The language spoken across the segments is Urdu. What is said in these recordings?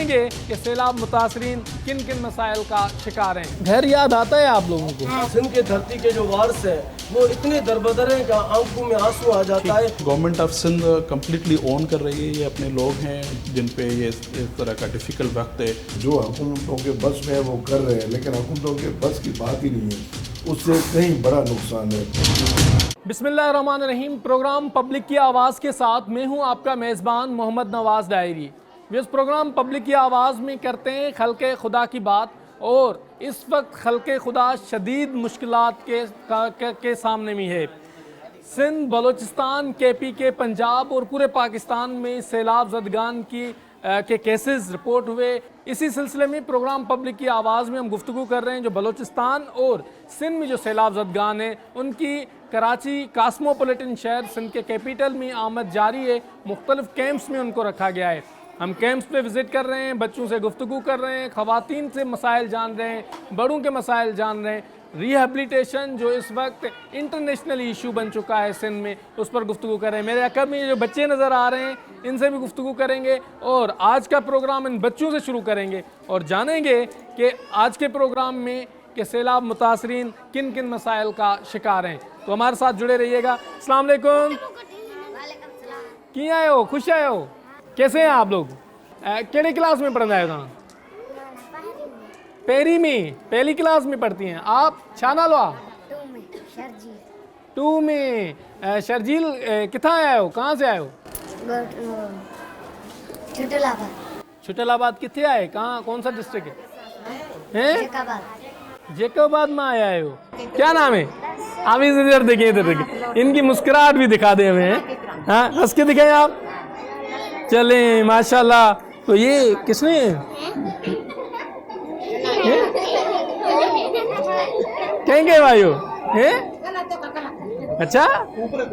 جانیں گے کہ سیلاب متاثرین کن کن مسائل کا شکار ہیں۔ گھر یاد آتا ہے آپ لوگوں کو؟ سندھ کے دھرتی کے جو وارث ہیں وہ اتنے دربدر ہیں کہ آنکھوں میں آنسو آ جاتا ہے۔ گورنمنٹ آف سندھ کمپلیٹلی اون کر رہی ہے، یہ اپنے لوگ ہیں جن پہ یہ اس طرح کا ڈیفیکلٹ وقت ہے۔ جو حکومتوں کے بس میں وہ کر رہے ہیں، لیکن حکومتوں کے بس کی بات ہی نہیں ہے، اس سے کہیں بڑا نقصان ہے۔ بسم اللہ الرحمن الرحیم۔ پروگرام پبلک کی آواز کے ساتھ میں ہوں آپ کا میزبان محمد نواز ڈائری۔ اس پروگرام پبلک کی آواز میں کرتے ہیں خلق خدا کی بات، اور اس وقت خلق خدا شدید مشکلات کے سامنے میں ہے۔ سندھ، بلوچستان، کے پنجاب اور پورے پاکستان میں سیلاب زدگان کے کیسز رپورٹ ہوئے۔ اسی سلسلے میں پروگرام پبلک کی آواز میں ہم گفتگو کر رہے ہیں جو بلوچستان اور سندھ میں جو سیلاب زدگان ہیں ان کی کراچی کاسموپولیٹن شہر سندھ کے کیپیٹل میں آمد جاری ہے۔ مختلف کیمپس میں ان کو رکھا گیا ہے۔ ہم کیمپس پہ وزٹ کر رہے ہیں، بچوں سے گفتگو کر رہے ہیں، خواتین سے مسائل جان رہے ہیں، بڑوں کے مسائل جان رہے ہیں۔ ریہیبلیٹیشن جو اس وقت انٹرنیشنل ایشو بن چکا ہے سندھ میں، اس پر گفتگو کر رہے ہیں۔ میرے عقب میں یہ جو بچے نظر آ رہے ہیں ان سے بھی گفتگو کریں گے، اور آج کا پروگرام ان بچوں سے شروع کریں گے اور جانیں گے کہ آج کے پروگرام میں کہ سیلاب متاثرین کن کن مسائل کا شکار ہیں۔ تو ہمارے ساتھ جڑے رہیے گا۔ السلام علیکم، کی آئے ہو؟ خوش آئے ہو؟ کیسے ہیں آپ لوگ؟ کیڑے کلاس میں پڑھنا ہے تھا؟ پہلی کلاس میں پڑھتی ہیں آپ؟ چھانا لوا 2 میں۔ شرجیل کتھاں آئے ہو؟ کہاں سے آئے ہو؟ چھٹل آباد کتنے آئے؟ کہاں، کون سا ڈسٹرکٹ ہے؟ جیکب آباد میں آئے ہو۔ کیا نام ہے؟ حافظ ادھر دیکھیں، ادھر دیکھیں، ان کی مسکراہٹ بھی دکھا دیں ہمیں۔ ہاں، ہنس کے دکھائیں آپ۔ چلیں ماشاءاللہ۔ تو یہ کس نے کہیں گے بھائیو؟ اچھا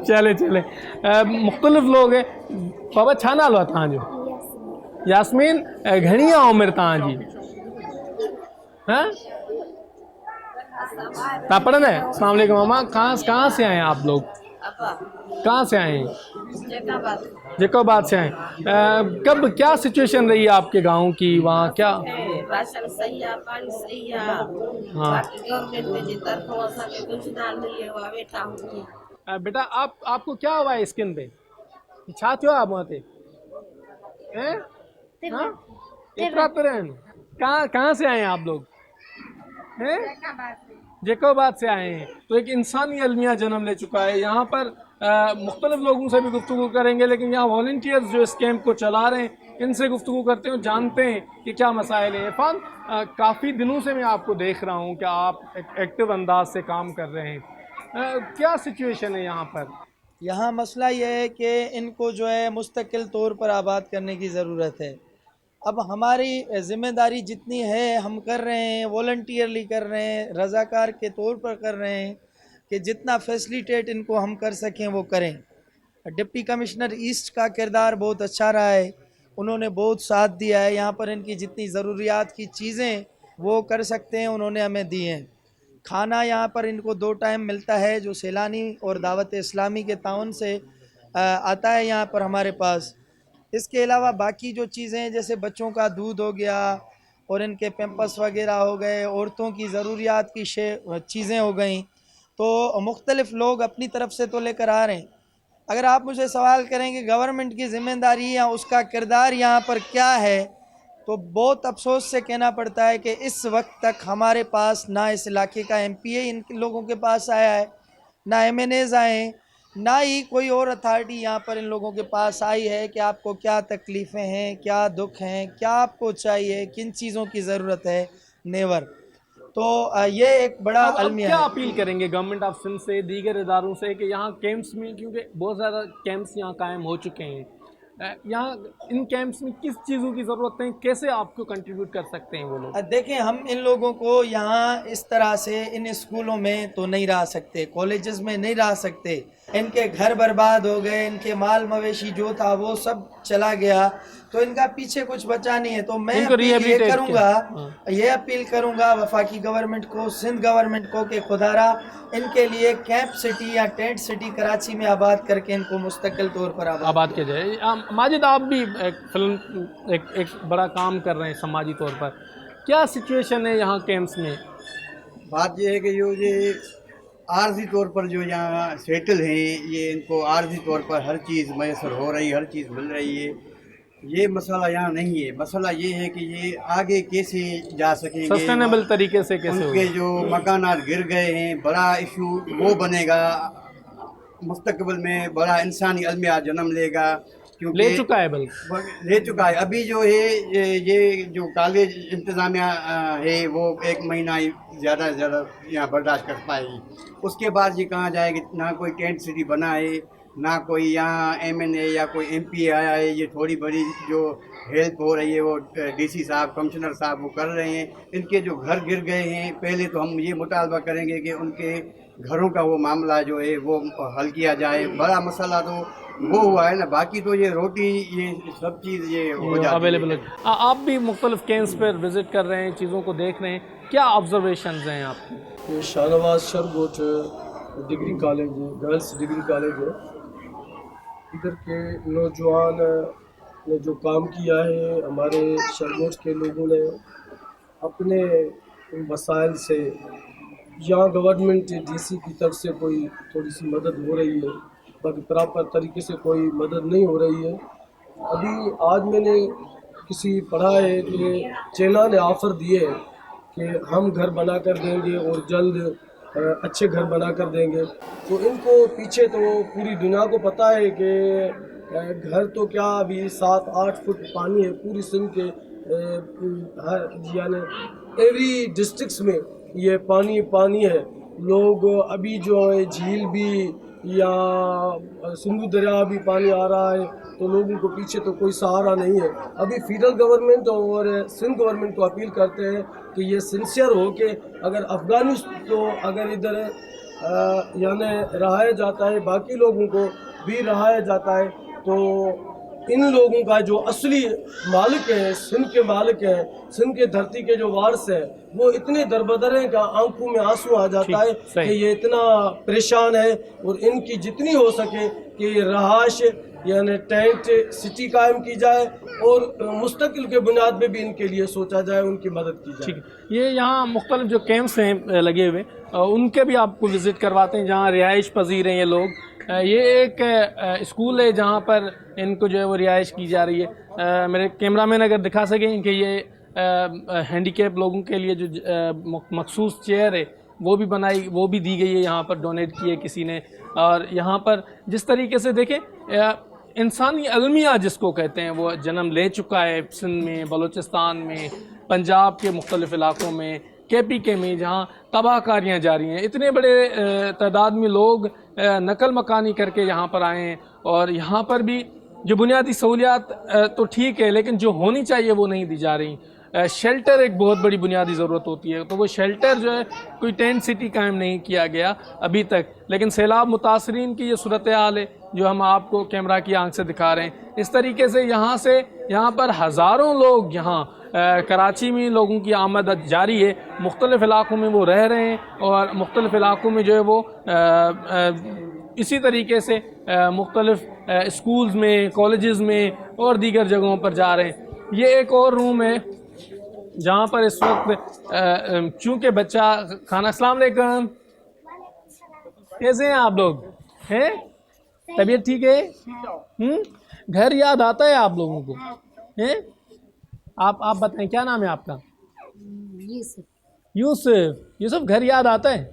چلے مختلف لوگ ہیں۔ بابا چھانا لو تاں جو یاسمین گھنی عمر تاں جی؟ ہاں تا پڑھنا ہے؟ السلام علیکم ماما، کہاں سے آئے ہیں آپ لوگ؟ کہاں سے آئے ہیں؟ جیکب آباد سے آئے ہیں۔ کب کیا سچویشن رہی ہے آپ کے گاؤں کی؟ وہاں کیا راشن صحیح ہے، پانی صحیح ہے، ہاں گورنمنٹ کی طرفوں سے کچھ نہ ملے ہوا بیٹھا ہوں۔ بیٹا آپ کو کیا ہوا ہے اسکن پہ؟ چھا تھو آپ وہاں پہ؟ کہاں سے آئے ہیں آپ لوگ؟ جیکب آباد سے آئے ہیں۔ تو ایک انسانی المیہ جنم لے چکا ہے۔ یہاں پر مختلف لوگوں سے بھی گفتگو کریں گے، لیکن یہاں والنٹیئرز جو اس کیمپ کو چلا رہے ہیں ان سے گفتگو کرتے ہیں، جانتے ہیں کہ کیا مسائل ہیں۔ عرفان، کافی دنوں سے میں آپ کو دیکھ رہا ہوں کہ آپ ایکٹیو انداز سے کام کر رہے ہیں، کیا سچویشن ہے یہاں پر؟ یہاں مسئلہ یہ ہے کہ ان کو جو ہے مستقل طور پر آباد کرنے کی ضرورت ہے۔ اب ہماری ذمہ داری جتنی ہے ہم کر رہے ہیں، والنٹیئرلی کر رہے ہیں، رضاکار کے طور پر کر رہے ہیں کہ جتنا فیسلیٹیٹ ان کو ہم کر سکیں وہ کریں۔ ڈپٹی کمشنر ایسٹ کا کردار بہت اچھا رہا ہے، انہوں نے بہت ساتھ دیا ہے۔ یہاں پر ان کی جتنی ضروریات کی چیزیں وہ کر سکتے ہیں انہوں نے ہمیں دی ہیں۔ کھانا یہاں پر ان کو 2 ٹائم ملتا ہے جو سیلانی اور دعوت اسلامی کے تعاون سے آتا ہے یہاں پر ہمارے پاس۔ اس کے علاوہ باقی جو چیزیں جیسے بچوں کا دودھ ہو گیا اور ان کے پیمپس وغیرہ ہو گئے، عورتوں کی ضروریات کی چیزیں ہو گئیں، تو مختلف لوگ اپنی طرف سے تو لے کر آ رہے ہیں۔ اگر آپ مجھے سوال کریں کہ گورنمنٹ کی ذمہ داری یا اس کا کردار یہاں پر کیا ہے، تو بہت افسوس سے کہنا پڑتا ہے کہ اس وقت تک ہمارے پاس نہ اس علاقے کا ایم پی اے ان لوگوں کے پاس آیا ہے، نہ ایم این ایز آئے ہیں، نہ ہی کوئی اور اتھارٹی یہاں پر ان لوگوں کے پاس آئی ہے کہ آپ کو کیا تکلیفیں ہیں، کیا دکھ ہیں، کیا آپ کو چاہیے، کن چیزوں کی ضرورت ہے، نیور۔ تو یہ ایک بڑا المیہ کیا ہے۔ اپیل کریں گے گورنمنٹ آف سندھ سے، دیگر اداروں سے کہ یہاں کیمپس میں، کیونکہ بہت زیادہ کیمپس یہاں قائم ہو چکے ہیں، یہاں ان کیمپس میں کس چیزوں کی ضرورت ہے، کیسے آپ کو کنٹریبیوٹ کر سکتے ہیں وہ لوگ؟ دیکھیں، ہم ان لوگوں کو یہاں اس طرح سے ان اسکولوں میں تو نہیں رہ سکتے، کالجز میں نہیں رہ سکتے، ان کے گھر برباد ہو گئے, ان کے مال مویشی جو تھا وہ سب چلا گیا, تو ان کا پیچھے کچھ بچا نہیں ہے. تو میں یہ اپیل کروں گا وفاقی گورنمنٹ کو, سندھ گورنمنٹ کو کہ خدارا ان کے لیے کیمپ سٹی یا ٹینٹ سٹی کراچی میں آباد کر کے ان کو مستقل طور پر آباد کیا جائے. ماجد, آپ بھی ایک بڑا کام کر رہے ہیں سماجی طور پر, کیا سچویشن ہے یہاں کیمپس میں؟ بات یہ ہے کہ یہ عارضی طور پر جو یہاں سیٹل ہیں, یہ ان کو عارضی طور پر ہر چیز میسر ہو رہی ہے, ہر چیز مل رہی ہے. یہ مسئلہ یہاں نہیں ہے. مسئلہ یہ ہے کہ یہ آگے کیسے جا سکیں گے, سسٹینیبل طریقے سے کیسے ان کے جو مکانات گر گئے ہیں, بڑا ایشو وہ بنے گا مستقبل میں, بڑا انسانی المیہ جنم لے گا, کیونکہ لے چکا ہے, لے چکا ہے. ابھی جو ہے یہ جو کالج انتظامیہ ہے وہ 1 مہینہ ہی زیادہ سے زیادہ یہاں برداشت کر پائے گی. اس کے بعد یہ کہاں جائے گی, نہ کوئی ٹینٹ سٹی بنا ہے, نہ کوئی یہاں MNA یا کوئی MP آیا ہے. یہ تھوڑی بڑی جو ہیلپ ہو رہی ہے وہ DC صاحب, کمشنر صاحب وہ کر رہے ہیں. ان کے جو گھر گر گئے ہیں, پہلے تو ہم یہ مطالبہ کریں گے کہ ان کے گھروں کا وہ معاملہ جو ہے وہ حل کیا جائے. بڑا مسئلہ تو وہ ہوا ہے نا, باقی تو یہ روٹی یہ سب چیز یہ ہو جاتی اویلیبل ہے. آپ بھی مختلف کیمپس پر وزٹ کر رہے ہیں, چیزوں کو دیکھ رہے ہیں, کیا آبزرویشنز ہیں آپ کی؟ یہ شاہنواز شرگوٹ ڈگری کالج ہے, گرلس ڈگری کالج ہے. ادھر کے نوجوان نے جو کام کیا ہے, ہمارے شرگوٹ کے لوگوں نے اپنے وسائل سے, یہاں گورنمنٹ DC کی طرف سے کوئی تھوڑی سی مدد ہو رہی ہے, باقی پراپر طریقے سے کوئی مدد نہیں ہو رہی ہے. ابھی آج میں نے کسی پڑھا ہے کہ چائنا نے آفر دیے کہ ہم گھر بنا کر دیں گے اور جلد اچھے گھر بنا کر دیں گے. تو ان کو پیچھے تو پوری دنیا کو پتہ ہے کہ گھر تو کیا ابھی 7-8 فٹ پانی ہے پوری سندھ کے, ہر یعنی ایوری ڈسٹرکٹس میں یہ پانی ہے. لوگ ابھی جو ہے جھیل بھی یا سندھو دریا بھی پانی آ رہا ہے, تو لوگوں کو پیچھے تو کوئی سہارا نہیں ہے. ابھی فیڈرل گورنمنٹ اور سندھ گورنمنٹ کو اپیل کرتے ہیں کہ یہ سنسیئر ہو کہ اگر افغانستان کو اگر ادھر یعنی رہایا جاتا ہے, باقی لوگوں کو بھی رہایا جاتا ہے, تو ان لوگوں کا جو اصلی مالک ہیں, سندھ کے مالک ہیں, سندھ کے دھرتی کے جو وارث ہیں, وہ اتنے دربدر ہیں کہ آنکھوں میں آنسو آ جاتا ہے کہ یہ اتنا پریشان ہے. اور ان کی جتنی ہو سکے کہ رہائش یعنی ٹینٹ سٹی قائم کی جائے اور مستقل کے بنیاد پہ بھی ان کے لیے سوچا جائے, ان کی مدد کی جائے. یہ یہاں مختلف جو کیمپس ہیں لگے ہوئے, ان کے بھی آپ کو وزٹ کرواتے ہیں جہاں رہائش پذیر ہیں یہ لوگ. یہ ایک اسکول ہے جہاں پر ان کو جو ہے وہ رہائش کی جا رہی ہے. میرے کیمرہ مین اگر دکھا سکیں کہ یہ ہینڈی کیپ لوگوں کے لیے جو مخصوص چیئر ہے وہ بھی دی گئی ہے, یہاں پر ڈونیٹ کی ہے کسی نے. اور یہاں پر جس طریقے سے دیکھیں انسانی المیہ جس کو کہتے ہیں وہ جنم لے چکا ہے سندھ میں, بلوچستان میں, پنجاب کے مختلف علاقوں میں, KPK میں, جہاں تباہ کاریاں جاری ہیں. اتنے بڑے تعداد میں لوگ نقل مکانی کر کے یہاں پر آئے ہیں, اور یہاں پر بھی جو بنیادی سہولیات تو ٹھیک ہے لیکن جو ہونی چاہیے وہ نہیں دی جا رہی. شیلٹر ایک بہت بڑی بنیادی ضرورت ہوتی ہے, تو وہ شیلٹر جو ہے کوئی ٹینٹ سٹی قائم نہیں کیا گیا ابھی تک. لیکن سیلاب متاثرین کی یہ صورتحال ہے جو ہم آپ کو کیمرہ کی آنکھ سے دکھا رہے ہیں. اس طریقے سے یہاں پر ہزاروں لوگ, یہاں کراچی میں لوگوں کی آمد جاری ہے, مختلف علاقوں میں وہ رہ رہے ہیں, اور مختلف علاقوں میں جو ہے وہ اسی طریقے سے مختلف اسکولز میں, کالجز میں اور دیگر جگہوں پر جا رہے ہیں. یہ ایک اور روم ہے جہاں پر اس وقت چونکہ بچہ کھانا. السلام علیکم, کیسے ہیں آپ لوگ؟ ہیں طبیعت ٹھیک ہے؟ گھر یاد آتا ہے آپ لوگوں کو؟ ہیں آپ بتائیں کیا نام ہے آپ کا؟ یوسف گھر یاد آتا ہے؟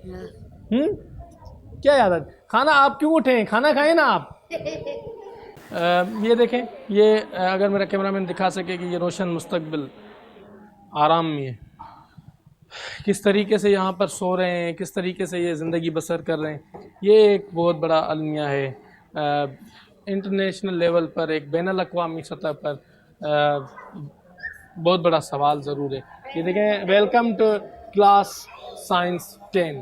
کیا یاد آتا ہے؟ کھانا آپ کیوں اٹھیں, کھانا کھائیں نا آپ. یہ دیکھیں, یہ اگر میرا کیمرہ مین دکھا سکے کہ یہ روشن مستقبل آرام میں ہے, کس طریقے سے یہاں پر سو رہے ہیں, کس طریقے سے یہ زندگی بسر کر رہے ہیں. یہ ایک بہت بڑا المیہ ہے انٹرنیشنل لیول پر, ایک بین الاقوامی سطح پر بہت بڑا سوال ضرور ہے. یہ دیکھیں, ویلکم ٹو کلاس سائنس 10.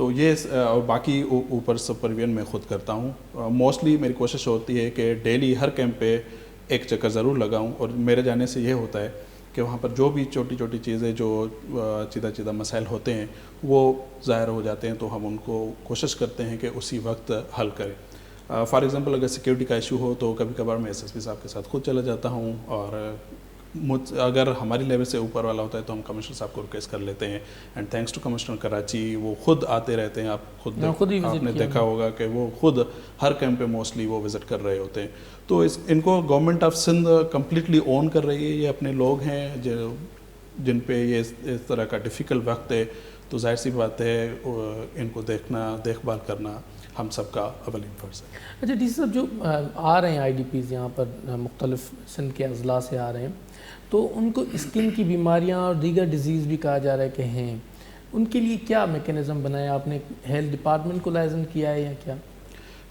تو یہ اور باقی اوپر سپرویژن میں خود کرتا ہوں. موسٹلی میری کوشش ہوتی ہے کہ ڈیلی ہر کیمپ پہ ایک چکر ضرور لگاؤں, اور میرے جانے سے یہ ہوتا ہے کہ وہاں پر جو بھی چھوٹی چھوٹی چیزیں جو چیدہ مسائل ہوتے ہیں وہ ظاہر ہو جاتے ہیں, تو ہم ان کو کوشش کرتے ہیں کہ اسی وقت حل کریں. فار ایگزامپل اگر سیکیورٹی کا ایشو ہو تو کبھی کبھار میں ایس ایس پی صاحب کے ساتھ خود چلا جاتا ہوں, اور اگر ہماری لیول سے اوپر والا ہوتا ہے تو ہم کمشنر صاحب کو ریکویسٹ کر لیتے ہیں. And thanks to commissioner Karachi, وہ خود آتے رہتے ہیں. آپ خود آپ نے دیکھا ہوگا کہ وہ خود ہر کیمپ پہ موسٹلی وہ وزٹ کر رہے ہوتے ہیں. تو ان کو گورنمنٹ آف سندھ کمپلیٹلی اون کر رہی ہے. یہ اپنے لوگ ہیں جن پہ یہ اس طرح کا ڈیفیکلٹ وقت ہے, تو ظاہر سی بات ہے ان کو دیکھنا, دیکھ بھال کرنا ہم سب کا اولین فرض ہے. اچھا ڈی سی صاحب, جو آ رہے ہیں آئی ڈی پیز یہاں پر مختلف سندھ کے اضلاع سے آ رہے ہیں, تو ان کو اسکن کی بیماریاں اور دیگر ڈیزیز بھی کہا جا رہا ہے کہ ہیں, ان کے لیے کیا میکینزم بنایا آپ نے؟ ہیلتھ ڈپارٹمنٹ کو لائزن کیا ہے یا کیا؟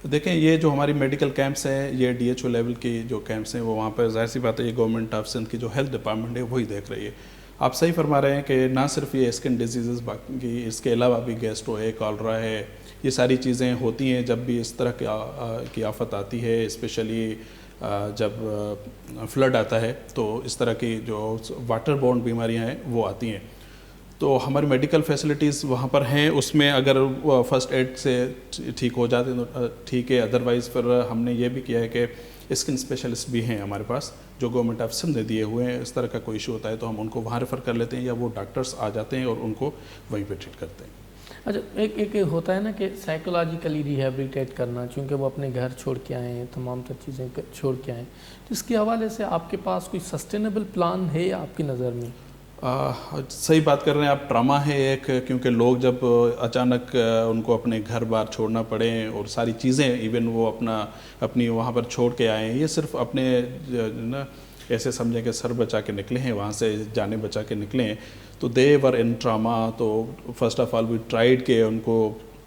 دیکھیں, یہ جو ہماری میڈیکل کیمپس ہیں, یہ ڈی ایچ او لیول کی جو کیمپس ہیں, وہ وہاں پر ظاہر سی بات ہے یہ گورنمنٹ آف سندھ کی جو ہیلتھ ڈپارٹمنٹ ہے وہی دیکھ رہی ہے. آپ صحیح فرما رہے ہیں کہ نہ صرف یہ اسکن ڈیزیزز باقی, اس کے علاوہ بھی گیسٹرو ہے, کالرا ہے, یہ ساری چیزیں ہوتی ہیں جب بھی اس طرح کی آفت آتی ہے, اسپیشلی جب فلڈ آتا ہے تو اس طرح کی جو واٹر بورن بیماریاں ہیں وہ آتی ہیں. تو ہماری میڈیکل فیسلٹیز وہاں پر ہیں, اس میں اگر فرسٹ ایڈ سے ٹھیک ہو جاتے ہیں تو ٹھیک ہے, ادروائز پھر ہم نے یہ بھی کیا ہے کہ اسکن اسپیشلسٹ بھی ہیں ہمارے پاس جو گورنمنٹ آف سندھ نے دیے ہوئے ہیں. اس طرح کا کوئی ایشو ہوتا ہے تو ہم ان کو وہاں ریفر کر لیتے ہیں, یا وہ ڈاکٹرز آ جاتے ہیں اور ان کو وہیں پہ ٹریٹ کرتے ہیں. اچھا, ایک ہوتا ہے نا کہ سائیکولوجیکلی ریہیبلیٹیٹ کرنا, چونکہ وہ اپنے گھر چھوڑ کے آئے ہیں, تمام تر چیزیں چھوڑ کے آئے ہیں, تو اس کے حوالے سے آپ کے پاس کوئی سسٹینیبل پلان ہے آپ کی نظر میں؟ صحیح بات کر رہے ہیں آپ. ٹراما ہے ایک, کیونکہ لوگ جب اچانک ان کو اپنے گھر بار چھوڑنا پڑے اور ساری چیزیں ایون وہ اپنی وہاں پر چھوڑ کے آئے ہیں, یہ صرف اپنے نا ایسے سمجھیں کہ سر بچا کے نکلے ہیں, وہاں سے جانے بچا کے نکلے ہیں, تو دے ور ان ٹراما. تو first of all we tried کہ ان کو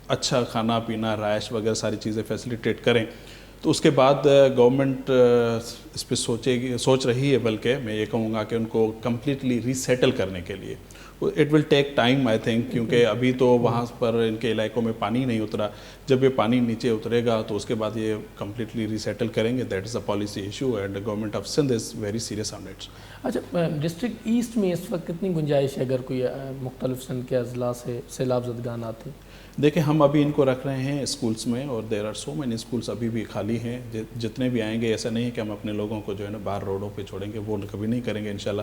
اچھا کھانا پینا, رہائش وغیرہ ساری چیزیں فیسیلیٹیٹ کریں. تو اس کے بعد گورنمنٹ اس پہ سوچ رہی ہے, بلکہ میں یہ کہوں گا کہ ان کو کمپلیٹلی ری سیٹل کرنے کے لیے it will take time I think, کیونکہ ابھی تو وہاں پر ان کے علاقوں میں پانی نہیں اترا. جب یہ پانی نیچے اترے گا تو اس کے بعد یہ کمپلیٹلی ری سیٹل کریں گے. That is a policy issue and government of Sindh is very serious on it. اچھا, ڈسٹرکٹ ایسٹ میں اس وقت کتنی گنجائش ہے اگر کوئی مختلف سندھ کے اضلاع سے سیلاب زدگان آتے؟ دیکھیں, ہم ابھی ان کو رکھ رہے ہیں اسکولس میں, اور there are so many schools ابھی بھی خالی ہیں. جتنے بھی آئیں گے, ایسا نہیں ہے کہ ہم اپنے لوگوں کو جو ہے نا باہر روڈوں پہ چھوڑیں گے, وہ کبھی نہیں کریں گے انشاءاللہ.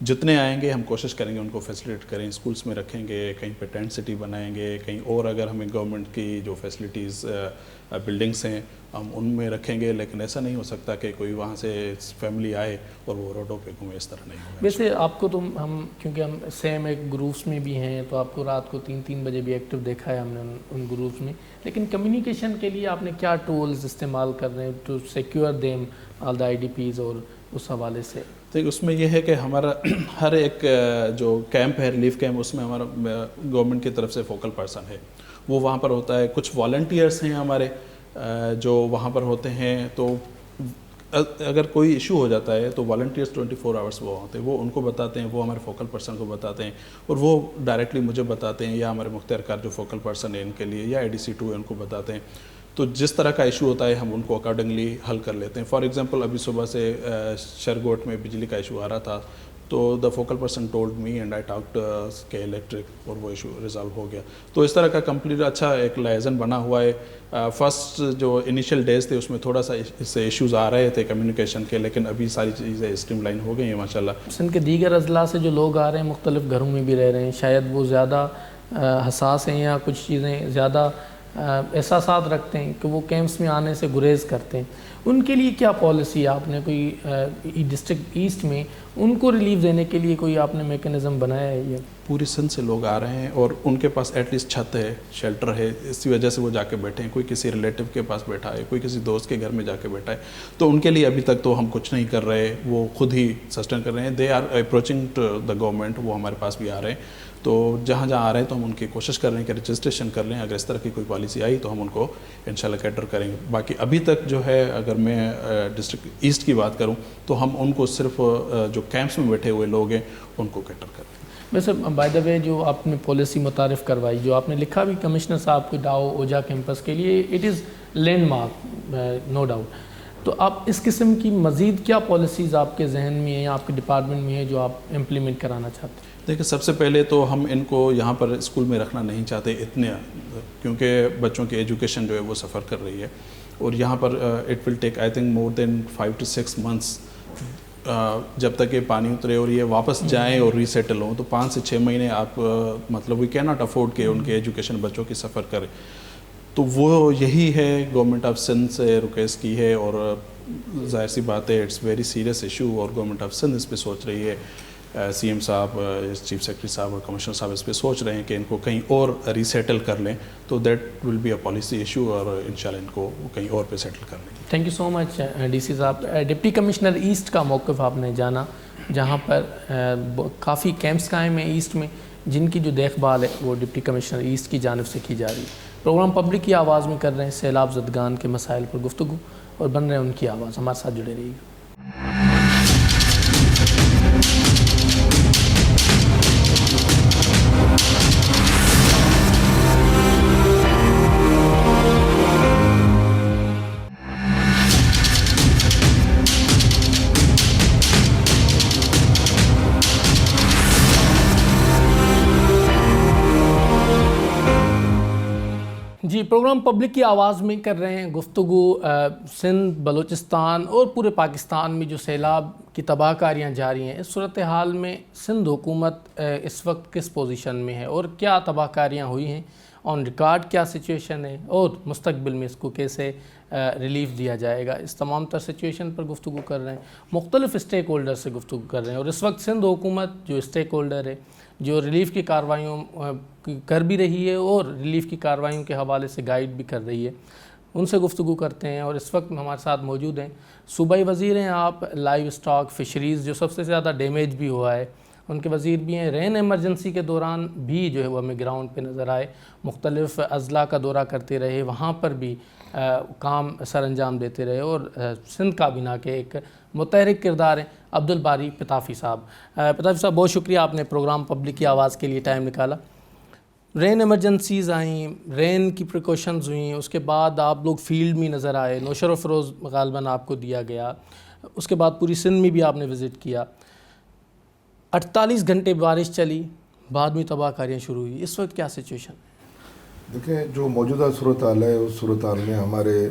جتنے آئیں گے ہم کوشش کریں گے ان کو فیسلیٹ کریں, اسکولس میں رکھیں گے, کہیں پہ ٹینٹ سٹی بنائیں گے, کہیں اور اگر ہمیں گورنمنٹ کی جو فیسلٹیز بلڈنگس ہیں ہم ان میں رکھیں گے. لیکن ایسا نہیں ہو سکتا کہ کوئی وہاں سے فیملی آئے اور وہ روڈوں پہ گھومے, اس طرح نہیں ہوگا. ویسے آپ کو تو ہم کیونکہ ہم سیم ایک گروپس میں بھی ہیں, تو آپ کو رات کو 3 بجے بھی ایکٹیو دیکھا ہے ہم نے ان گروپس میں. لیکن کمیونیکیشن کے لیے آپ نے کیا ٹولز استعمال کر رہے ہیں to secure them all the IDPs, اور اس حوالے سے؟ تو اس میں یہ ہے کہ ہمارا ہر ایک جو کیمپ ہے, ریلیف کیمپ, اس میں ہمارا گورنمنٹ کی طرف سے فوکل پرسن ہے, وہ وہاں پر ہوتا ہے. کچھ والنٹیئرس ہیں ہمارے جو وہاں پر ہوتے ہیں, تو اگر کوئی ایشو ہو جاتا ہے تو والنٹیئرس 24 آورس وہ ہوتے ہیں, وہ ان کو بتاتے ہیں, وہ ہمارے فوکل پرسن کو بتاتے ہیں, اور وہ ڈائریکٹلی مجھے بتاتے ہیں, یا ہمارے مختار کار جو فوکل پرسن ہیں ان کے لیے, یا ADC2 ہے ان کو بتاتے ہیں. تو جس طرح کا ایشو ہوتا ہے ہم ان کو اکارڈنگلی حل کر لیتے ہیں. فار ایگزامپل ابھی صبح سے شرگوٹ میں بجلی کا ایشو آ رہا تھا, تو the focal person told me and I talked K Electric, اور وہ ایشو ریزالو ہو گیا. تو اس طرح کا کمپلیٹ اچھا ایک لائزن بنا ہوا ہے. فرسٹ جو انیشیل ڈیز تھے اس میں تھوڑا سا اس سے ایشوز آ رہے تھے کمیونیکیشن کے, لیکن ابھی ساری چیزیں اسٹریم لائن ہو گئی ہیں ماشاءاللہ. سندھ کے دیگر اضلاع سے جو لوگ آ رہے ہیں, مختلف گھروں میں بھی رہ رہے ہیں, شاید وہ زیادہ حساس ہیں یا کچھ چیزیں زیادہ احساسات رکھتے ہیں کہ وہ کیمپس میں آنے سے گریز کرتے ہیں, ان کے لیے کیا پالیسی آپ نے کوئی ڈسٹرکٹ ایسٹ میں ان کو ریلیف دینے کے لیے کوئی آپ نے میکینزم بنایا ہے؟ یہ پوری سندھ سے لوگ آ رہے ہیں اور ان کے پاس ایٹ لیسٹ چھت ہے, شیلٹر ہے, اسی وجہ سے وہ جا کے بیٹھے ہیں. کوئی کسی ریلیٹیو کے پاس بیٹھا ہے, کوئی کسی دوست کے گھر میں جا کے بیٹھا ہے. تو ان کے لیے ابھی تک تو ہم کچھ نہیں کر رہے, وہ خود ہی سسٹین کر رہے ہیں. They are approaching to the government, وہ ہمارے پاس بھی آ رہے ہیں. تو جہاں جہاں آ رہے ہیں تو ہم ان کی کوشش کر رہے ہیں کہ رجسٹریشن کر لیں. اگر اس طرح کی کوئی پالیسی آئی تو ہم ان کو انشاءاللہ کیٹر کریں گے. باقی ابھی تک جو ہے اگر میں ڈسٹرکٹ ایسٹ کی بات کروں تو ہم ان کو صرف جو کیمپس میں بیٹھے ہوئے لوگ ہیں ان کو کیٹر کریں. ویسے بائی دا وے جو آپ نے پالیسی متعارف کروائی، جو آپ نے لکھا بھی کمشنر صاحب کو ڈاؤ اوجا کیمپس کے لیے، it is landmark no doubt. تو آپ اس قسم کی مزید کیا پالیسیز آپ کے ذہن میں ہیں، آپ کے ڈپارٹمنٹ میں ہیں جو آپ امپلیمنٹ کرانا چاہتے ہیں؟ دیکھیں، سب سے پہلے تو ہم ان کو یہاں پر اسکول میں رکھنا نہیں چاہتے اتنے، کیونکہ بچوں کی ایجوکیشن جو ہے وہ سفر کر رہی ہے، اور یہاں پر it will take I think more than 5 to 6 months جب تک یہ پانی اترے اور یہ واپس جائیں اور ری سیٹل ہوں. تو 5 سے 6 مہینے آپ مطلب وی کین ناٹ افورڈ کہ ان کے ایجوکیشن بچوں کی سفر کرے. تو وہ یہی ہے گورنمنٹ آف سندھ سے ریکویسٹ کی ہے، اور ظاہر سی بات ہے اٹس ویری سیریس ایشو، اور گورنمنٹ آف سندھ اس پہ سوچ رہی ہے. سی ایم صاحب، چیف سیکرٹری صاحب اور کمشنر صاحب اس پہ سوچ رہے ہیں کہ ان کو کہیں اور ری سیٹل کر لیں. تو that will be a policy issue, اور انشاءاللہ ان کو کہیں اور پہ سیٹل کر لیں. Thank you so much D C sahab. Deputy commissioner asset کا موقف آپ نے جانا، جہاں پر کافی کیمپس قائم ہیں ایسٹ میں، جن کی جو دیکھ بھال ہے وہ ڈپٹی کمشنر ایسٹ کی جانب سے کی جا رہی ہے. پروگرام پبلک کی آواز میں کر رہے ہیں سیلاب زدگان کے مسائل پر گفتگو، اور بن رہے ہیں ان کی آواز. ہمارے ساتھ جڑے رہیے گا. جی، پروگرام پبلک کی آواز میں کر رہے ہیں گفتگو سندھ، بلوچستان اور پورے پاکستان میں جو سیلاب کی تباہ کاریاں جاری ہیں، اس صورتحال میں سندھ حکومت اس وقت کس پوزیشن میں ہے، اور کیا تباہ کاریاں ہوئی ہیں، آن ریکارڈ کیا سچویشن ہے، اور مستقبل میں اس کو کیسے ریلیف دیا جائے گا. اس تمام تر سچویشن پر گفتگو کر رہے ہیں، مختلف اسٹیک ہولڈر سے گفتگو کر رہے ہیں. اور اس وقت سندھ حکومت جو اسٹیک ہولڈر ہے، جو ریلیف کی کارروائیوں کر بھی رہی ہے اور ریلیف کی کارروائیوں کے حوالے سے گائیڈ بھی کر رہی ہے، ان سے گفتگو کرتے ہیں. اور اس وقت ہمارے ساتھ موجود ہیں صوبائی وزیر ہیں آپ لائیو اسٹاک فشریز، جو سب سے زیادہ ڈیمیج بھی ہوا ہے، ان کے وزیر بھی ہیں. رین ایمرجنسی کے دوران بھی جو ہے وہ ہمیں گراؤنڈ پہ نظر آئے، مختلف اضلاع کا دورہ کرتے رہے، وہاں پر بھی کام سر انجام دیتے رہے، اور سندھ کابینہ کے ایک متحرک کردار ہیں عبدالباری پتافی صاحب. پتافی صاحب، بہت شکریہ، آپ نے پروگرام پبلک کی آواز کے لیے ٹائم نکالا. رین ایمرجنسیز آئیں، رین کی پریکاشنز ہوئیں، اس کے بعد آپ لوگ فیلڈ میں نظر آئے، نوشر و فروز غالباً آپ کو دیا گیا، اس کے بعد پوری سندھ میں بھی آپ نے وزٹ کیا. 48 گھنٹے بارش چلی، بعد میں تباہ کاریاں شروع ہوئی. اس وقت کیا سچویشن ہے؟ دیکھیں، جو موجودہ صورتحال ہے اس صورتحال میں ہمارے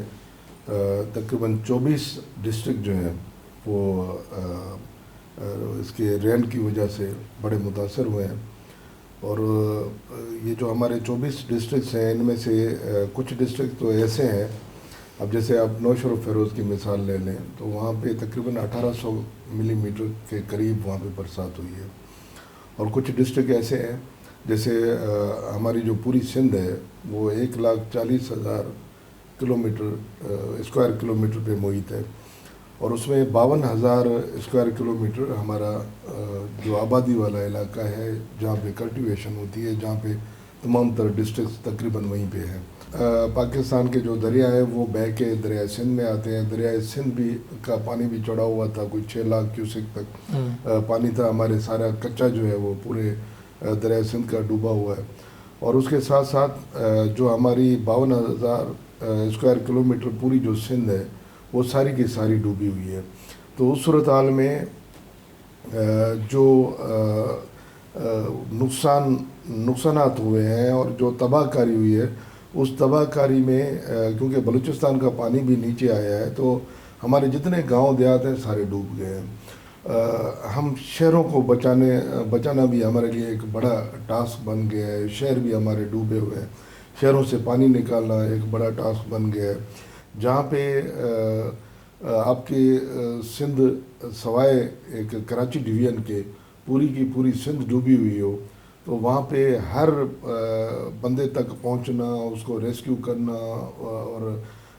تقریباً 24 ڈسٹرکٹ جو ہیں وہ اس کے رین کی وجہ سے بڑے متاثر ہوئے ہیں. اور یہ جو ہمارے 24 ڈسٹرکٹس ہیں، ان میں سے کچھ ڈسٹرکٹ تو ایسے ہیں، اب جیسے آپ نوشر و فیروز کی مثال لے لیں تو وہاں پہ تقریباً 1800 ملی میٹر کے قریب وہاں پہ برسات ہوئی ہے. اور کچھ ڈسٹرکٹ ایسے ہیں جیسے ہماری جو پوری سندھ ہے وہ 1,40,000 اسکوائر کلومیٹر پہ محیط ہے، اور اس میں 52,000 اسکوائر کلومیٹر ہمارا جو آبادی والا علاقہ ہے، جہاں پہ کلٹیویشن ہوتی ہے، جہاں پہ تمام تر ڈسٹرکٹس تقریباً وہیں پہ ہیں. پاکستان کے جو دریا ہیں وہ بہہ کے دریائے سندھ میں آتے ہیں. دریائے سندھ بھی کا پانی بھی چڑھا ہوا تھا، کوئی 6 لاکھ کیوسک تک پانی تھا. ہمارے سارا کچا جو ہے وہ پورے دریائے سندھ کا ڈوبا ہوا ہے. اور اس کے ساتھ ساتھ جو ہماری 52,000 اسکوائر کلومیٹر پوری جو سندھ ہے وہ ساری کی ساری ڈوبی ہوئی ہے. تو اس صورتحال میں جو نقصانات ہوئے ہیں اور جو تباہ کاری ہوئی ہے، اس تباہ کاری میں کیونکہ بلوچستان کا پانی بھی نیچے آیا ہے تو ہمارے جتنے گاؤں دیہات ہیں سارے ڈوب گئے ہیں. ہم شہروں کو بچانا بھی ہمارے لیے ایک بڑا ٹاسک بن گیا ہے. شہر بھی ہمارے ڈوبے ہوئے ہیں، شہروں سے پانی نکالنا ایک بڑا ٹاسک بن گیا ہے. جہاں پہ آپ کے سندھ سوائے ایک کراچی ڈویژن کے پوری کی پوری سندھ ڈوبی ہوئی ہو، تو وہاں پہ ہر بندے تک پہنچنا، اس کو ریسکیو کرنا اور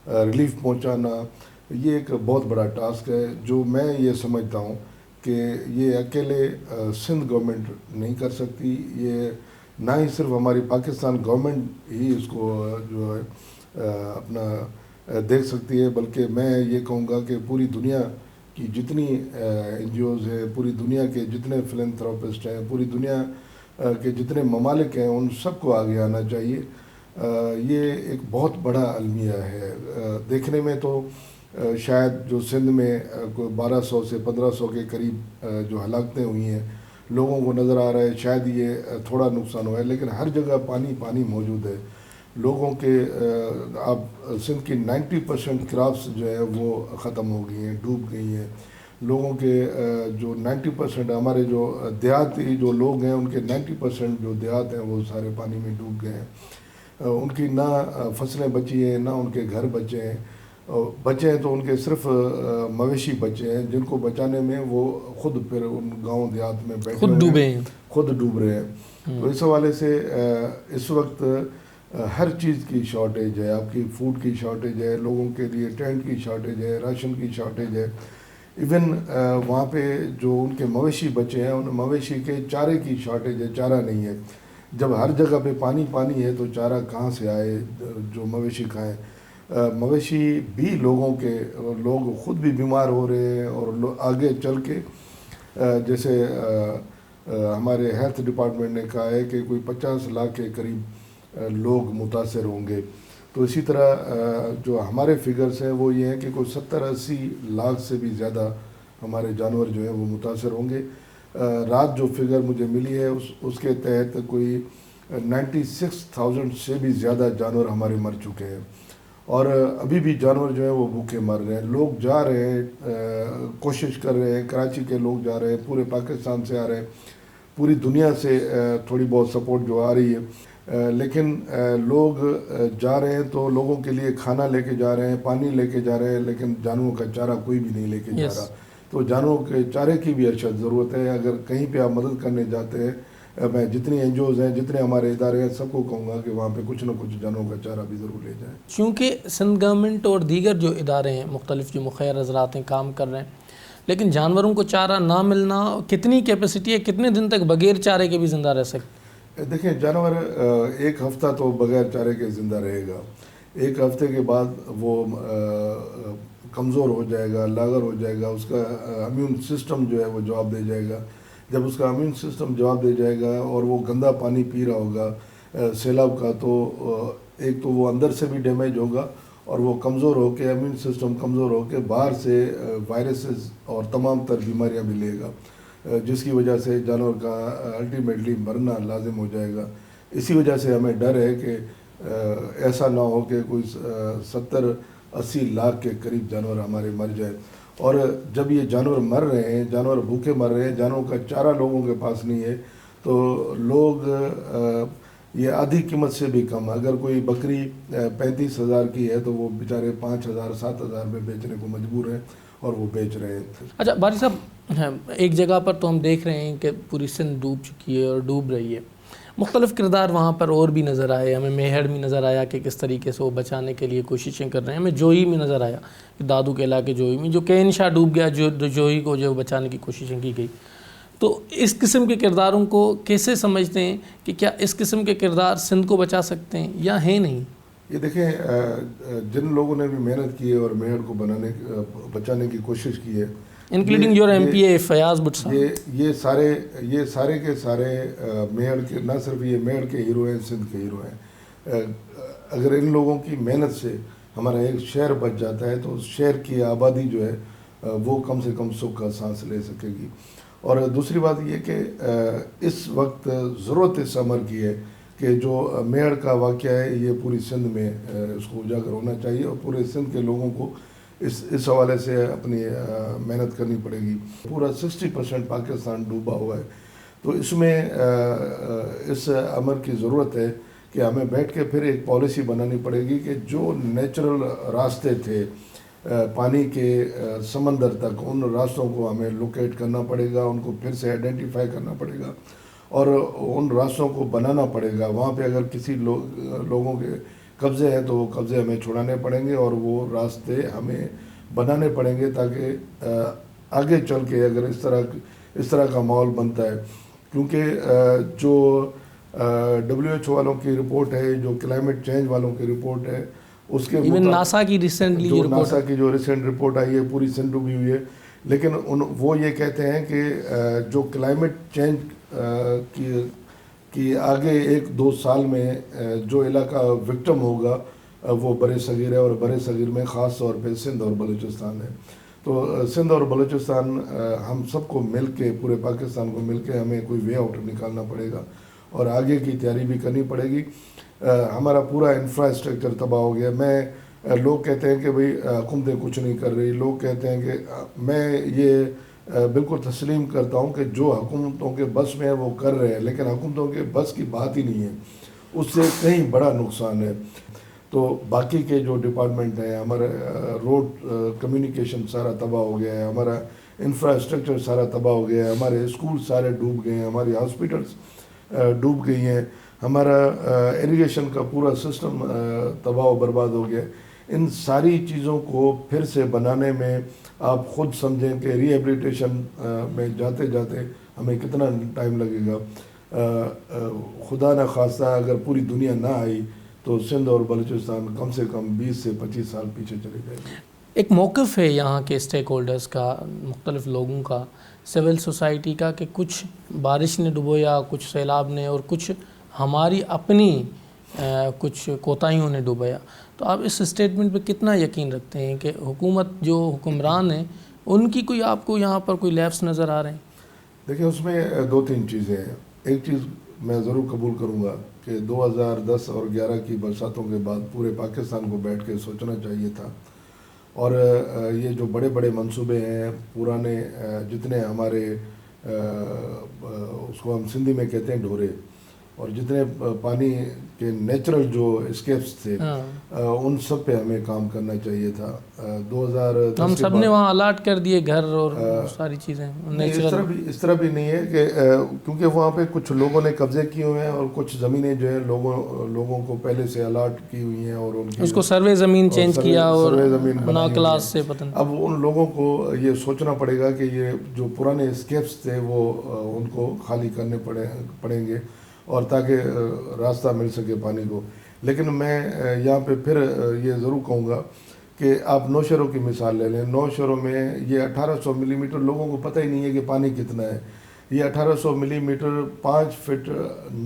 ریلیف پہنچانا، یہ ایک بہت بڑا ٹاسک ہے جو میں یہ سمجھتا ہوں کہ یہ اکیلے سندھ گورنمنٹ نہیں کر سکتی. یہ نہ ہی صرف ہماری پاکستان گورنمنٹ ہی اس کو جو ہے اپنا دیکھ سکتی ہے، بلکہ میں یہ کہوں گا کہ پوری دنیا کی جتنی این جی اوز ہیں، پوری دنیا کے جتنے فلینتھراپسٹ ہیں، پوری دنیا کہ جتنے ممالک ہیں ان سب کو آگے آنا چاہیے. یہ ایک بہت بڑا المیہ ہے. دیکھنے میں تو شاید جو سندھ میں کوئی 1200 سے 1500 کے قریب جو ہلاکتیں ہوئی ہیں لوگوں کو نظر آ رہا ہے شاید یہ تھوڑا نقصان ہوا ہے, لیکن ہر جگہ پانی پانی موجود ہے. لوگوں کے اب سندھ کی 90% کراپس جو ہے وہ ختم ہو گئی ہیں, ڈوب گئی ہیں. لوگوں کے جو 90% ہمارے جو دیہاتی جو لوگ ہیں ان کے 90% جو دیہات ہیں وہ سارے پانی میں ڈوب گئے ہیں. ان کی نہ فصلیں بچی ہیں نہ ان کے گھر بچے ہیں. بچے ہیں تو ان کے صرف مویشی بچے ہیں جن کو بچانے میں وہ خود پھر ان گاؤں دیہات میں بیٹھے خود ڈوبے ہیں, خود ڈوب رہے ہیں. تو اس حوالے سے اس وقت ہر چیز کی شارٹیج ہے. آپ کی فوڈ کی شارٹیج ہے, لوگوں کے لیے ٹینٹ کی شارٹیج ہے, راشن کی شارٹیج ہے. ایون وہاں پہ جو ان کے مویشی بچے ہیں ان مویشی کے چارے کی شارٹیج ہے, چارہ نہیں ہے. جب ہر جگہ پہ پانی پانی ہے تو چارہ کہاں سے آئے جو مویشی کھائیں. مویشی بھی لوگوں کے لوگ خود بھی بیمار ہو رہے ہیں اور آگے چل کے جیسے ہمارے ہیلتھ ڈپارٹمنٹ نے کہا ہے کہ کوئی 50 لاکھ کے قریب لوگ متاثر ہوں گے. تو اسی طرح جو ہمارے فگرز ہیں وہ یہ ہیں کہ کوئی 70-80 لاکھ سے بھی زیادہ ہمارے جانور جو ہیں وہ متاثر ہوں گے. رات جو فگر مجھے ملی ہے اس کے تحت کوئی 96,000 سے بھی زیادہ جانور ہمارے مر چکے ہیں, اور ابھی بھی جانور جو ہیں وہ بھوکے مر رہے ہیں. لوگ جا رہے ہیں, کوشش کر رہے ہیں, کراچی کے لوگ جا رہے ہیں, پورے پاکستان سے آ رہے ہیں, پوری دنیا سے تھوڑی بہت سپورٹ جو آ رہی ہے. لیکن لوگ جا رہے ہیں تو لوگوں کے لیے کھانا لے کے جا رہے ہیں, پانی لے کے جا رہے ہیں, لیکن جانوروں کا چارہ کوئی بھی نہیں لے کے جا رہا. تو جانوروں کے چارے کی بھی اشد ضرورت ہے. اگر کہیں پہ آپ مدد کرنے جاتے ہیں, میں جتنی NGOs ہیں جتنے ہمارے ادارے ہیں سب کو کہوں گا کہ وہاں پہ کچھ نہ کچھ جانوروں کا چارہ بھی ضرور لے جائیں. چونکہ سندھ گورنمنٹ اور دیگر جو ادارے ہیں مختلف جو مخیر حضرات ہیں کام کر رہے ہیں, لیکن جانوروں کو چارہ نہ ملنا, کتنی کیپیسٹی ہے, کتنے دن تک بغیر چارے کے بھی زندہ رہ سکتے؟ دیکھیں جانور ایک ہفتہ تو بغیر چارے کے زندہ رہے گا. ایک ہفتے کے بعد وہ کمزور ہو جائے گا, لاغر ہو جائے گا, اس کا امیون سسٹم جو ہے وہ جواب دے جائے گا. جب اس کا امیون سسٹم جواب دے جائے گا اور وہ گندا پانی پی رہا ہوگا سیلاب کا, تو ایک تو وہ اندر سے بھی ڈیمیج ہوگا اور وہ کمزور ہو کے امیون سسٹم کمزور ہو کے باہر سے وائرسز اور تمام تر بیماریاں بھی لے گا, جس کی وجہ سے جانور کا الٹیمیٹلی مرنا لازم ہو جائے گا. اسی وجہ سے ہمیں ڈر ہے کہ ایسا نہ ہو کہ کوئی 70-80 لاکھ کے قریب جانور ہمارے مر جائے. اور جب یہ جانور مر رہے ہیں, جانور بھوکے مر رہے ہیں, جانوروں کا چارہ لوگوں کے پاس نہیں ہے, تو لوگ یہ آدھی قیمت سے بھی کم, اگر کوئی بکری 35,000 کی ہے تو وہ بیچارے 5,000-7,000 میں بیچنے کو مجبور ہیں اور وہ بیچ رہے ہیں. اچھا باری صاحب, ایک جگہ پر تو ہم دیکھ رہے ہیں کہ پوری سندھ ڈوب چکی ہے اور ڈوب رہی ہے. مختلف کردار وہاں پر اور بھی نظر آئے. ہمیں میہڑ میں نظر آیا کہ کس طریقے سے وہ بچانے کے لیے کوششیں کر رہے ہیں. ہمیں جوہی میں نظر آیا کہ دادو کے علاقے جوہی میں جو کین شاہ ڈوب گیا, جوہی کو جو بچانے کی کوششیں کی گئی. تو اس قسم کے کرداروں کو کیسے سمجھتے ہیں کہ کیا اس قسم کے کردار سندھ کو بچا سکتے ہیں یا ہیں نہیں؟ یہ دیکھیں جن لوگوں نے بھی محنت کی ہے اور میہڑ کو بچانے کی کوشش کی ہے, including your MP Fayyaz Butt صاحب, یہ سارے کے سارے میہڑ کے, نہ صرف یہ میہڑ کے ہیرو ہیں, سندھ کے ہیرو ہیں. اگر ان لوگوں کی محنت سے ہمارا ایک شہر بچ جاتا ہے تو اس شہر کی آبادی جو ہے وہ کم سے کم سکھ کا سانس لے سکے گی. اور دوسری بات یہ کہ اس وقت ضرورت اس امر کی ہے کہ جو میہڑ کا واقعہ ہے یہ پوری سندھ میں اس کو اجاگر ہونا چاہیے, اور پورے سندھ کے لوگوں کو اس حوالے سے اپنی محنت کرنی پڑے گی. پورا 60% پاکستان ڈوبا ہوا ہے, تو اس میں اس امر کی ضرورت ہے کہ ہمیں بیٹھ کے پھر ایک پالیسی بنانی پڑے گی کہ جو نیچرل راستے تھے پانی کے سمندر تک, ان راستوں کو ہمیں لوکیٹ کرنا پڑے گا, ان کو پھر سے آئیڈینٹیفائی کرنا پڑے گا اور ان راستوں کو بنانا پڑے گا. وہاں پہ اگر کسی لوگوں کے قبضے ہیں تو وہ قبضے ہمیں چھڑانے پڑیں گے اور وہ راستے ہمیں بنانے پڑیں گے تاکہ آگے چل کے اگر اس طرح کا ماحول بنتا ہے, کیونکہ جو WHO والوں کی رپورٹ ہے, جو کلائمیٹ چینج والوں کی رپورٹ ہے, اس کے ناسا کی جو ریسنٹ رپورٹ آئی ہے پوری سندھ ڈوبی ہوئی ہے, لیکن وہ یہ کہتے ہیں کہ جو کلائمیٹ چینج کی کہ آگے 1-2 سال میں جو علاقہ وکٹم ہوگا وہ برِ صغیر ہے، اور برِ صغیر میں خاص طور پہ سندھ اور بلوچستان ہے. تو سندھ اور بلوچستان ہم سب کو مل کے، پورے پاکستان کو مل کے ہمیں کوئی وے آؤٹ نکالنا پڑے گا اور آگے کی تیاری بھی کرنی پڑے گی. ہمارا پورا انفراسٹرکچر تباہ ہو گیا. لوگ کہتے ہیں کہ بھئی حکومتیں کچھ نہیں کر رہی. لوگ کہتے ہیں کہ میں یہ بالکل تسلیم کرتا ہوں کہ جو حکومتوں کے بس میں ہے وہ کر رہے ہیں، لیکن حکومتوں کے بس کی بات ہی نہیں ہے، اس سے کہیں بڑا نقصان ہے. تو باقی کے جو ڈپارٹمنٹ ہیں، ہمارا روڈ کمیونیکیشن سارا تباہ ہو گیا ہے، ہمارا انفراسٹرکچر سارا تباہ ہو گیا ہے، ہمارے اسکول سارے ڈوب گئے ہیں، ہماری ہاسپٹلس ڈوب گئی ہیں، ہمارا ایریگیشن کا پورا سسٹم تباہ و برباد ہو گیا. ان ساری چیزوں کو پھر سے بنانے میں آپ خود سمجھیں کہ ری ایبلیٹیشن میں جاتے جاتے ہمیں کتنا ٹائم لگے گا. خدا نہ خواستہ اگر پوری دنیا نہ آئی تو سندھ اور بلوچستان کم سے کم 20 سے 25 سال پیچھے چلے جائے گا. ایک موقف ہے یہاں کے اسٹیک ہولڈرز کا، مختلف لوگوں کا، سول سوسائٹی کا، کہ کچھ بارش نے ڈبویا، کچھ سیلاب نے، اور کچھ ہماری اپنی کچھ کوتاہیوں نے ڈبویا. تو آپ اس اسٹیٹمنٹ پہ کتنا یقین رکھتے ہیں کہ حکومت جو حکمران ہیں ان کی کوئی آپ کو یہاں پر کوئی لیپس نظر آ رہے ہیں؟ دیکھیں، اس میں 2-3 چیزیں ہیں. ایک چیز میں ضرور قبول کروں گا کہ 2010 اور 11 کی برساتوں کے بعد پورے پاکستان کو بیٹھ کے سوچنا چاہیے تھا، اور یہ جو بڑے بڑے منصوبے ہیں، پرانے جتنے ہمارے اس کو ہم سندھی میں کہتے ہیں ڈھورے، اور جتنے پانی کے نیچرل جو اسکیپس تھے ان سب پہ ہمیں کام کرنا چاہیے تھا. 2010 ہم سب نے وہاں الاٹ کر دیے گھر اور ساری چیزیں. اس طرح بھی نہیں ہے کہ کیونکہ وہاں پہ کچھ لوگوں نے قبضے کیے ہوئے ہیں اور کچھ زمینیں جو ہیں لوگوں کو پہلے سے الاٹ کی ہوئی ہیں، اور اس کو سروے زمین چینج کیا اور نا کلاس سے پتہ نہیں. اب ان لوگوں کو یہ سوچنا پڑے گا کہ یہ جو پرانے اسکیپس تھے وہ ان کو خالی کرنے پڑیں گے، اور تاکہ راستہ مل سکے پانی کو. لیکن میں یہاں پہ پھر یہ ضرور کہوں گا کہ آپ نوشہروں کی مثال لے لیں. نوشہروں میں یہ 1800 ملی میٹر، لوگوں کو پتہ ہی نہیں ہے کہ پانی کتنا ہے. یہ 1800 ملی میٹر 5 فٹ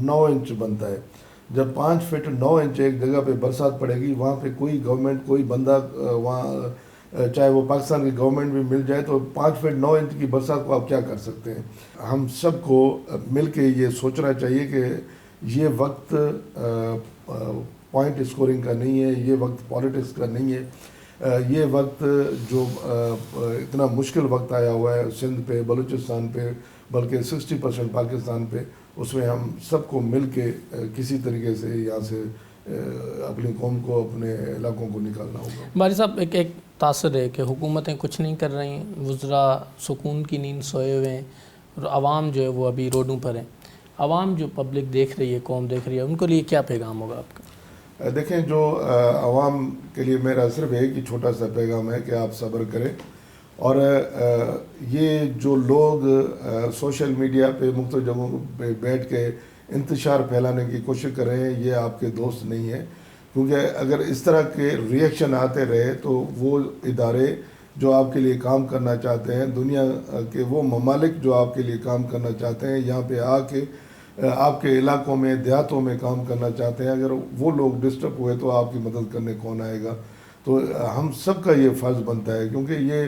9 انچ بنتا ہے. جب 5 فٹ 9 انچ ایک جگہ پہ برسات پڑے گی، وہاں پہ کوئی گورنمنٹ، کوئی بندہ وہاں، چاہے وہ پاکستان کی گورنمنٹ بھی مل جائے، تو 5 فٹ 9 انچ کی برسات کو آپ کیا کر سکتے ہیں؟ ہم سب کو مل کے یہ سوچنا چاہیے کہ یہ وقت پوائنٹ اسکورنگ کا نہیں ہے، یہ وقت پالیٹکس کا نہیں ہے. یہ وقت جو اتنا مشکل وقت آیا ہوا ہے سندھ پہ، بلوچستان پہ، بلکہ 60% پاکستان پہ، اس میں ہم سب کو مل کے کسی طریقے سے یہاں سے اپنی قوم کو، اپنے علاقوں کو نکالنا ہوگا. باری صاحب، ایک تاثر ہے کہ حکومتیں کچھ نہیں کر رہی ہیں، وزراء سکون کی نیند سوئے ہوئے ہیں، اور عوام جو ہے وہ ابھی روڈوں پر ہیں. عوام جو پبلک دیکھ رہی ہے، قوم دیکھ رہی ہے، ان کے لیے کیا پیغام ہوگا آپ کا؟ دیکھیں، جو عوام کے لیے میرا صرف ایک ہی چھوٹا سا پیغام ہے کہ آپ صبر کریں. اور یہ جو لوگ سوشل میڈیا پہ مختلف جگہوں پہ بیٹھ کے انتشار پھیلانے کی کوشش کر رہے ہیں، یہ آپ کے دوست نہیں ہیں. کیونکہ اگر اس طرح کے ریئیکشن آتے رہے تو وہ ادارے جو آپ کے لیے کام کرنا چاہتے ہیں، دنیا کے وہ ممالک جو آپ کے لیے کام کرنا چاہتے ہیں، یہاں پہ آ کے آپ کے علاقوں میں، دیہاتوں میں کام کرنا چاہتے ہیں، اگر وہ لوگ ڈسٹرب ہوئے تو آپ کی مدد کرنے کون آئے گا؟ تو ہم سب کا یہ فرض بنتا ہے، کیونکہ یہ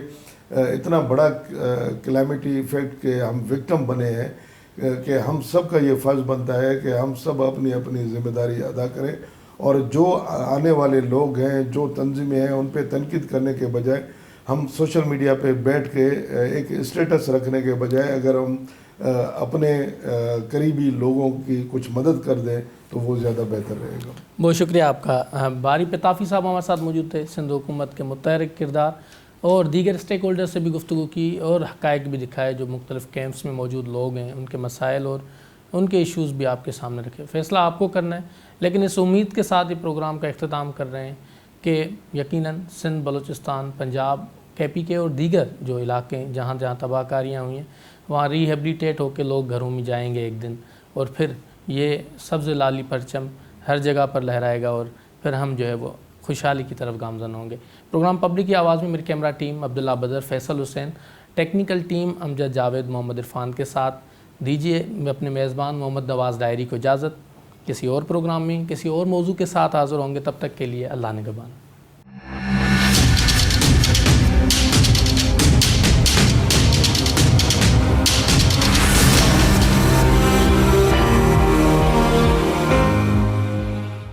اتنا بڑا کلیمٹی ایفیکٹ کے ہم وکٹم بنے ہیں کہ ہم سب کا یہ فرض بنتا ہے کہ ہم سب اپنی اپنی ذمہ داری ادا کریں. اور جو آنے والے لوگ ہیں، جو تنظیمیں ہیں، ان پہ تنقید کرنے کے بجائے ہم سوشل میڈیا پہ بیٹھ کے ایک اسٹیٹس رکھنے کے بجائے اگر ہم اپنے قریبی لوگوں کی کچھ مدد کر دیں تو وہ زیادہ بہتر رہے گا. بہت شکریہ آپ کا. باری پتافی صاحب ہمارے ساتھ موجود تھے، سندھ حکومت کے متحرک کردار، اور دیگر اسٹیک ہولڈر سے بھی گفتگو کی اور حقائق بھی دکھائے جو مختلف کیمپس میں موجود لوگ ہیں، ان کے مسائل اور ان کے ایشوز بھی آپ کے سامنے رکھے. فیصلہ آپ کو کرنا ہے، لیکن اس امید کے ساتھ یہ پروگرام کا اختتام کر رہے ہیں کہ یقیناً سندھ، بلوچستان، پنجاب، KPK اور دیگر جو علاقے جہاں جہاں تباہ کاریاں ہوئی ہیں، وہاں ریہیبلیٹیٹ ہو کے لوگ گھروں میں جائیں گے ایک دن، اور پھر یہ سبز لالی پرچم ہر جگہ پر لہرائے گا، اور پھر ہم جو ہے وہ خوشحالی کی طرف گامزن ہوں گے. پروگرام پبلک کی آواز میں میری کیمرہ ٹیم عبداللہ بدر، فیصل حسین، ٹیکنیکل ٹیم امجد جاوید، محمد عرفان کے ساتھ دیجیے میں اپنے میزبان محمد نواز ڈائری کو اجازت. کسی اور پروگرام میں کسی اور موضوع کے ساتھ حاضر ہوں گے. تب تک کے لیے اللہ نگہبان.